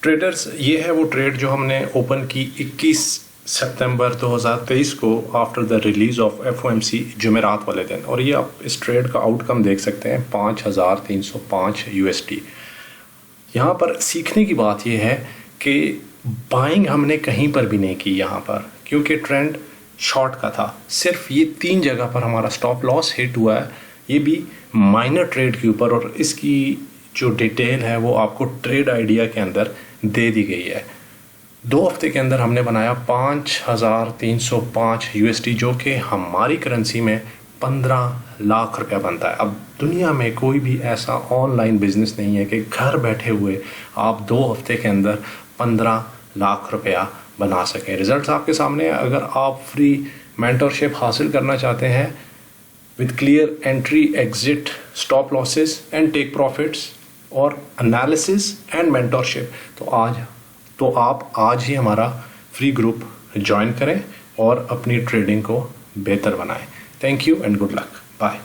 Traders, ये है वो ट्रेड जो हमने ओपन की 21 सितंबर 2023 को after the release of FOMC जुमेरात वाले दिन। और ये आप इस ट्रेड का आउटकम देख सकते हैं 5305 USD। यहाँ पर सीखने की बात ये है कि बाइंग हमने कहीं पर भी नहीं की यहाँ पर, क्योंकि ट्रेंड शॉर्ट का था। सिर्फ ये 3 जगह पर हमारा स्टॉप लॉस हिट हुआ है, ये भी माइनर ट्रेड के ऊपर, और इसकी जो डिटेल है वो आपको ट्रेड आइडिया के अंदर दे दी गई है। 2 हफ्ते के अंदर हमने बनाया 5305 USD, जो कि हमारी करेंसी में 15 लाख रुपया बनता है। अब दुनिया में कोई भी ऐसा ऑनलाइन बिजनेस नहीं है कि घर बैठे हुए आप 2 हफ्ते के अंदर 15 लाख रुपया बना सकें। रिजल्ट्स आपके सामने हैं। अगर आप फ्री मेंटरशिप हासिल करना चाहते हैं with clear entry, exit, stop losses and take profits और एनालिसिस एंड मेंटरशिप, तो आप आज ही हमारा फ्री ग्रुप ज्वाइन करें और अपनी ट्रेडिंग को बेहतर बनाएं। Thank you and good luck. Bye.